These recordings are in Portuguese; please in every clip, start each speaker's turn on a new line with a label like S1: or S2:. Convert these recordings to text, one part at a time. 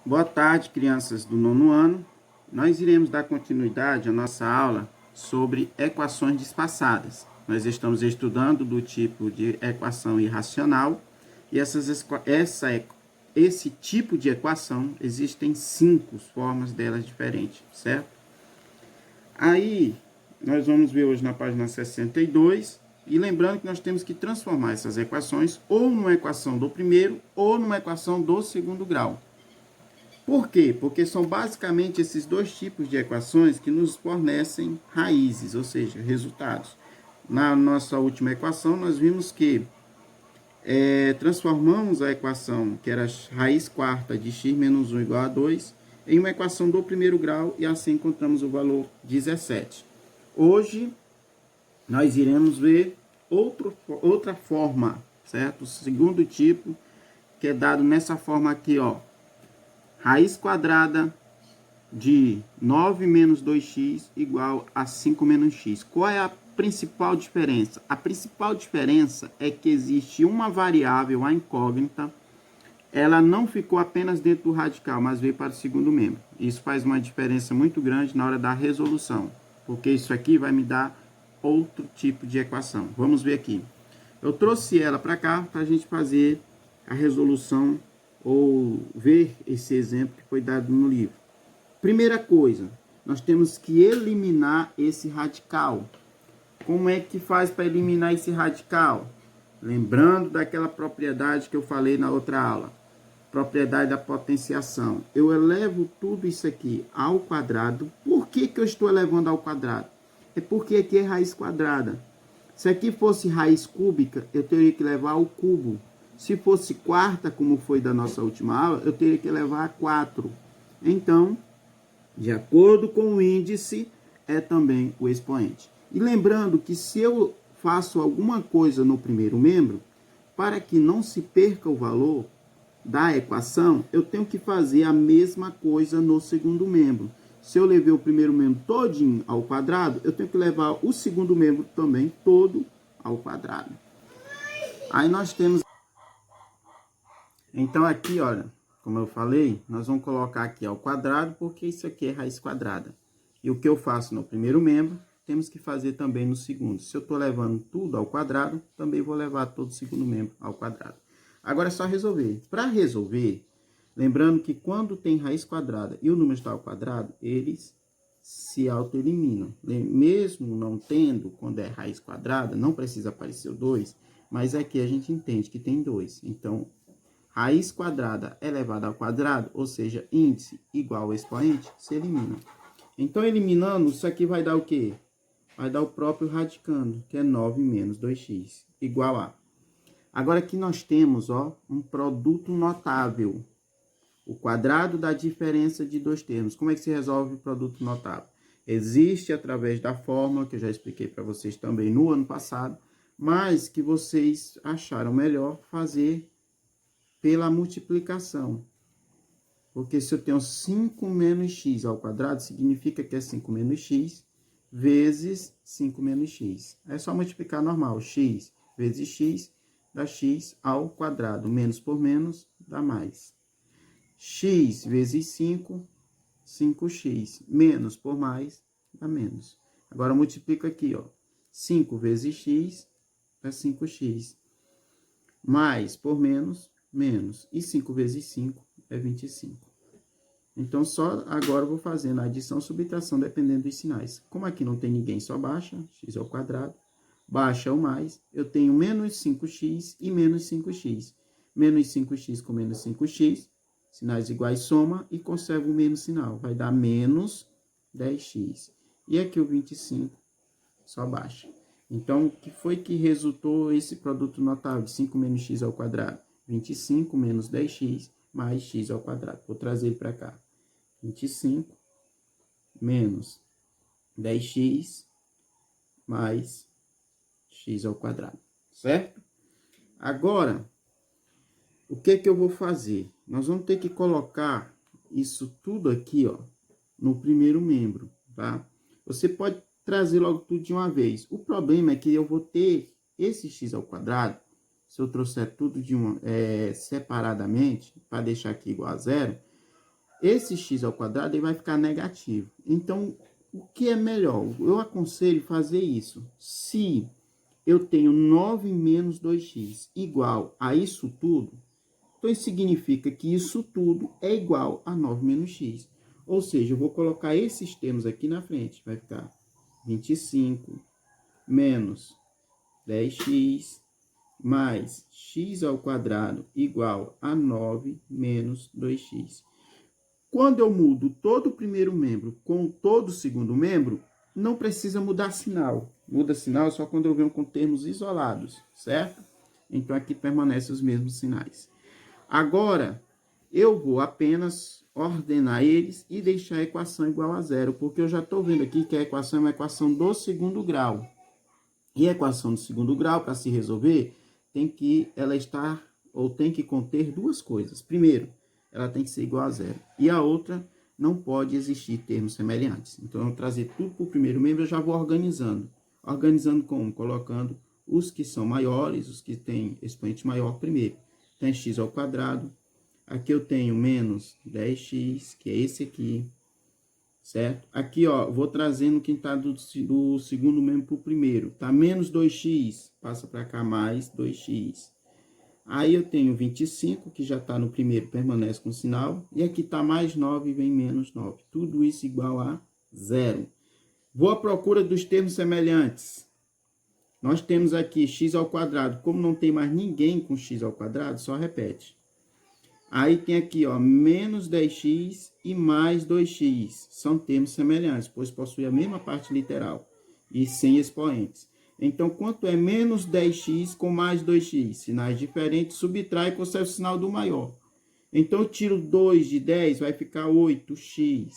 S1: Boa tarde, crianças do nono ano. Nós iremos dar continuidade à nossa aula sobre equações despaçadas. Nós estamos estudando do tipo de equação irracional e esse tipo de equação existem 5 formas delas diferentes, certo? Aí, nós vamos ver hoje na página 62 e lembrando que nós temos que transformar essas equações ou numa equação do primeiro ou numa equação do segundo grau. Por quê? Porque são basicamente esses dois tipos de equações que nos fornecem raízes, ou seja, resultados. Na nossa última equação, nós vimos que transformamos a equação, que era a raiz quarta de x menos 1 igual a 2, em uma equação do primeiro grau, e assim encontramos o valor 17. Hoje, nós iremos ver outra forma, certo? O segundo tipo, que é dado nessa forma aqui, ó. Raiz quadrada de 9 menos 2x igual a 5 menos x. Qual é a principal diferença? A principal diferença é que existe uma variável, a incógnita, ela não ficou apenas dentro do radical, mas veio para o segundo membro. Isso faz uma diferença muito grande na hora da resolução, porque isso aqui vai me dar outro tipo de equação. Vamos ver aqui. Eu trouxe ela para cá para a gente fazer a resolução ou ver esse exemplo que foi dado no livro. Primeira coisa, nós temos que eliminar esse radical. Como é que faz para eliminar esse radical? Lembrando daquela propriedade que eu falei na outra aula. Propriedade da potenciação. Eu elevo tudo isso aqui ao quadrado. Por que eu estou elevando ao quadrado? É porque aqui é raiz quadrada. Se aqui fosse raiz cúbica, eu teria que levar ao cubo. Se fosse quarta, como foi da nossa última aula, eu teria que levar a 4. Então, de acordo com o índice, é também o expoente. E lembrando que se eu faço alguma coisa no primeiro membro, para que não se perca o valor da equação, eu tenho que fazer a mesma coisa no segundo membro. Se eu levei o primeiro membro todinho ao quadrado, eu tenho que levar o segundo membro também todo ao quadrado. Aí nós temos... Então aqui, olha, como eu falei, nós vamos colocar aqui ao quadrado, porque isso aqui é raiz quadrada. E o que eu faço no primeiro membro, temos que fazer também no segundo. Se eu estou levando tudo ao quadrado, também vou levar todo o segundo membro ao quadrado. Agora é só resolver. Para resolver, lembrando que quando tem raiz quadrada e o número está ao quadrado, eles se autoeliminam. Mesmo não tendo, quando é raiz quadrada, não precisa aparecer o 2, mas aqui a gente entende que tem 2. Então, raiz quadrada elevada ao quadrado, ou seja, índice igual ao expoente, se elimina. Então, eliminando, isso aqui vai dar o quê? Vai dar o próprio radicando, que é 9 menos 2x, igual a... Agora aqui nós temos, ó, um produto notável. O quadrado da diferença de dois termos. Como é que se resolve o produto notável? Existe através da fórmula, que eu já expliquei para vocês também no ano passado, mas que vocês acharam melhor fazer pela multiplicação. Porque se eu tenho 5 menos x ao quadrado, significa que é 5 menos x vezes 5 menos x. É só multiplicar normal. X vezes x dá x ao quadrado. Menos por menos dá mais. X vezes 5, 5x. Menos por mais dá menos. Agora multiplica aqui, ó. 5 vezes x dá 5x. Mais por menos, menos. E 5 vezes 5 é 25. Então, só agora eu vou fazendo a adição e subtração dependendo dos sinais. Como aqui não tem ninguém, só baixa, x ao quadrado. Baixa o mais, eu tenho menos 5x e menos 5x. Menos 5x com menos 5x, sinais iguais soma e conserva o menos sinal. Vai dar menos 10x. E aqui o 25, só baixa. Então, o que foi que resultou esse produto notável de 5 menos x ao quadrado? 25 menos 10x mais x ao quadrado. Vou trazer ele para cá. 25 menos 10x mais x ao quadrado, certo? Agora, o que eu vou fazer? Nós vamos ter que colocar isso tudo aqui, ó, no primeiro membro, tá? Você pode trazer logo tudo de uma vez. O problema é que eu vou ter esse x ao quadrado, se eu trouxer tudo de separadamente, para deixar aqui igual a zero, esse x ao quadrado ele vai ficar negativo. Então, o que é melhor? Eu aconselho fazer isso. Se eu tenho 9 menos 2x igual a isso tudo, então isso significa que isso tudo é igual a 9 menos x. Ou seja, eu vou colocar esses termos aqui na frente. Vai ficar 25 menos 10x mais x ao quadrado igual a 9 menos 2x. Quando eu mudo todo o primeiro membro com todo o segundo membro, não precisa mudar sinal. Muda sinal só quando eu venho com termos isolados, certo? Então, aqui permanecem os mesmos sinais. Agora, eu vou apenas ordenar eles e deixar a equação igual a zero, porque eu já estou vendo aqui que a equação é uma equação do segundo grau. E a equação do segundo grau, para se resolver, tem que conter duas coisas. Primeiro, ela tem que ser igual a zero. E a outra, não pode existir termos semelhantes. Então, eu vou trazer tudo para o primeiro membro, eu já vou organizando. Organizando como? Colocando os que são maiores, os que têm expoente maior primeiro. Tem x ao quadrado. Aqui eu tenho menos 10x, que é esse aqui. Certo? Aqui, ó, vou trazendo quem está do segundo membro para o primeiro. Tá menos 2x, passa para cá mais 2x. Aí eu tenho 25, que já está no primeiro, permanece com sinal. E aqui está mais 9, vem menos 9. Tudo isso igual a zero. Vou à procura dos termos semelhantes. Nós temos aqui x ao quadrado. Como não tem mais ninguém com x ao quadrado, só repete. Aí tem aqui, ó, menos 10x e mais 2x. São termos semelhantes, pois possuem a mesma parte literal e sem expoentes. Então, quanto é menos 10x com mais 2x? Sinais diferentes, subtrai e conserva o sinal do maior. Então, eu tiro 2 de 10, vai ficar 8x.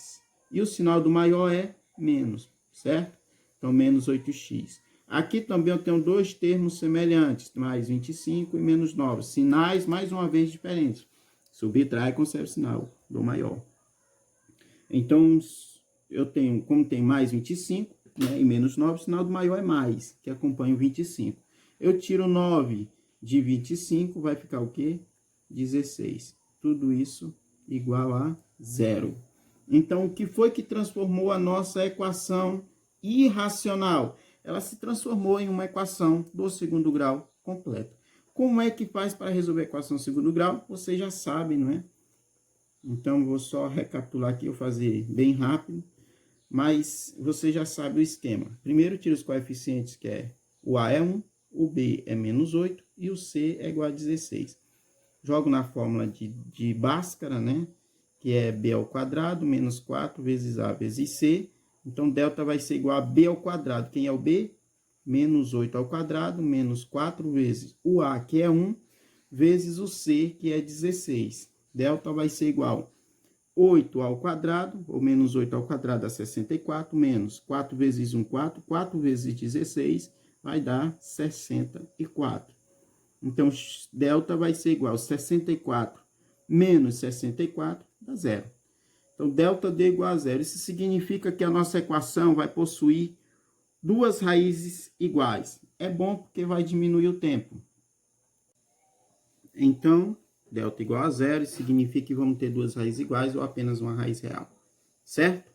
S1: E o sinal do maior é menos, certo? Então, menos 8x. Aqui também eu tenho dois termos semelhantes, mais 25 e menos 9. Sinais, mais uma vez, diferentes. Subtrai e conserva o sinal do maior. Então, eu tenho, como tem mais 25, né, e menos 9, o sinal do maior é mais, que acompanha o 25. Eu tiro 9 de 25, vai ficar o quê? 16. Tudo isso igual a zero. Então, o que foi que transformou a nossa equação irracional? Ela se transformou em uma equação do segundo grau completa. Como é que faz para resolver a equação do segundo grau? Vocês já sabem, não é? Então, vou só recapitular aqui, eu fazer bem rápido. Mas você já sabe o esquema. Primeiro, tira os coeficientes, que é o A é 1, o B é menos 8 e o C é igual a 16. Jogo na fórmula de Bhaskara, né? Que é B ao quadrado menos 4 vezes A vezes C. Então, delta vai ser igual a B ao quadrado. Quem é o B? Menos 8 ao quadrado menos 4 vezes o A, que é 1, vezes o C, que é 16. Delta vai ser igual 8 ao quadrado, ou menos 8 ao quadrado dá 64, menos 4 vezes 1, 4, 4 vezes 16, vai dar 64. Então, delta vai ser igual a 64 menos 64, dá zero. Então, delta D igual a zero. Isso significa que a nossa equação vai possuir duas raízes iguais. É bom porque vai diminuir o tempo. Então, delta igual a zero, isso significa que vamos ter duas raízes iguais ou apenas uma raiz real, certo?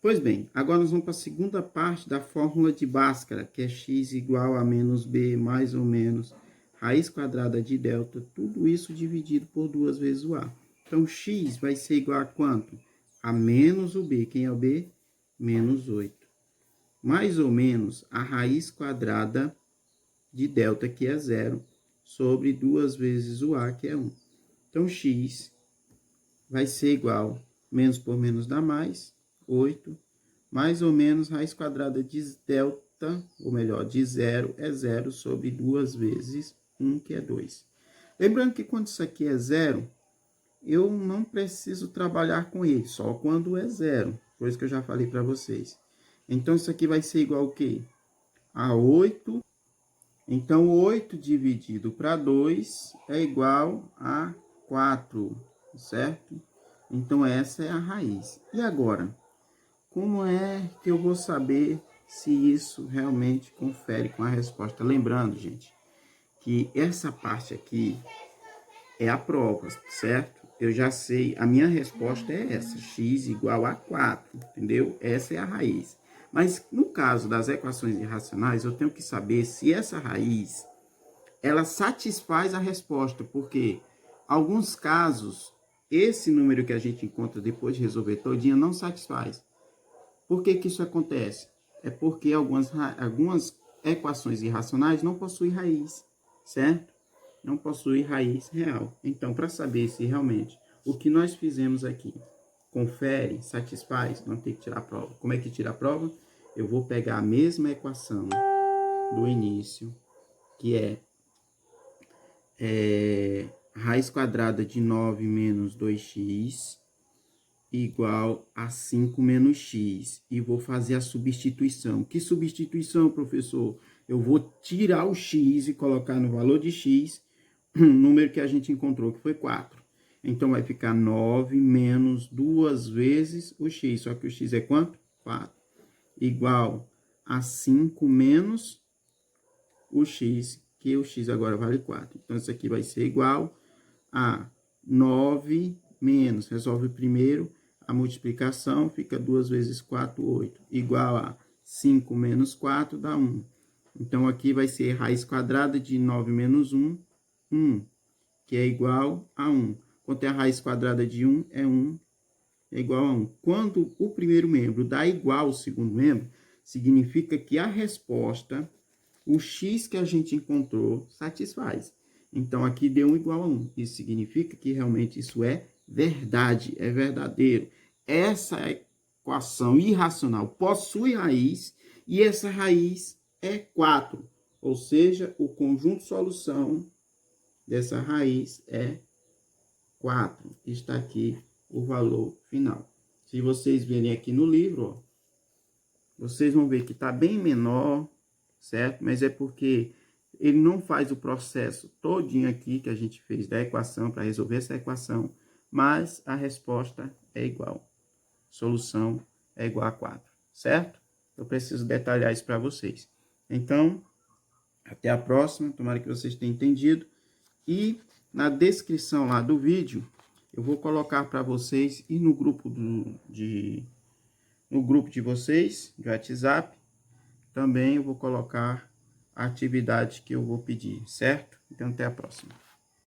S1: Pois bem, agora nós vamos para a segunda parte da fórmula de Bhaskara, que é x igual a menos b mais ou menos raiz quadrada de delta, tudo isso dividido por 2 vezes o a. Então, x vai ser igual a quanto? A menos o b. Quem é o b? Menos 8. Mais ou menos a raiz quadrada de delta, que é 0, sobre 2 vezes o a, que é 1. Então, x vai ser igual, menos por menos dá mais, 8, mais ou menos raiz quadrada de delta, ou melhor, de 0 é 0 sobre 2 vezes 1, que é 2. Lembrando que quando isso aqui é 0, eu não preciso trabalhar com ele, só quando é 0, coisa que eu já falei para vocês. Então, isso aqui vai ser igual ao quê? A 8. Então, 8 dividido para 2 é igual a 4, certo? Então, essa é a raiz. E agora, como é que eu vou saber se isso realmente confere com a resposta? Lembrando, gente, que essa parte aqui é a prova, certo? eu já sei, a minha resposta é essa, x igual a 4, entendeu? Essa é a raiz. Mas no caso das equações irracionais, eu tenho que saber se essa raiz, ela satisfaz a resposta, porque alguns casos, esse número que a gente encontra depois de resolver todinha não satisfaz. Por que que isso acontece? É porque algumas equações irracionais não possuem raiz, certo? Não possui raiz real. Então, para saber se realmente o que nós fizemos aqui confere, satisfaz, não tem que tirar a prova. Como é que tira a prova? Eu vou pegar a mesma equação do início, que é raiz quadrada de 9 menos 2x igual a 5 menos x. E vou fazer a substituição. Que substituição, professor? Eu vou tirar o x e colocar no valor de x o número que a gente encontrou, que foi 4. Então, vai ficar 9 menos 2 vezes o x. Só que o x é quanto? 4. Igual a 5 menos o x, que o x agora vale 4. Então, isso aqui vai ser igual a 9 menos, resolve primeiro a multiplicação, fica 2 vezes 4, 8. Igual a 5 menos 4 dá 1. Então, aqui vai ser raiz quadrada de 9 menos 1, 1, que é igual a 1. Quanto é a raiz quadrada de 1? É 1, é igual a 1. Quando o primeiro membro dá igual ao segundo membro, significa que a resposta, o x que a gente encontrou, satisfaz. Então, aqui deu 1 igual a 1. Isso significa que realmente isso é verdade, é verdadeiro. Essa equação irracional possui raiz e essa raiz é 4. Ou seja, o conjunto solução dessa raiz é 4. Está aqui o valor final. Se vocês verem aqui no livro, ó, vocês vão ver que está bem menor, certo? Mas é porque ele não faz o processo todinho aqui que a gente fez da equação para resolver essa equação, mas a resposta é igual. Solução é igual a 4, certo? Eu preciso detalhar isso para vocês. Então, até a próxima. Tomara que vocês tenham entendido. E na descrição lá do vídeo, eu vou colocar para vocês e no grupo no grupo de vocês, de WhatsApp, também eu vou colocar a atividade que eu vou pedir, certo? Então, até a próxima.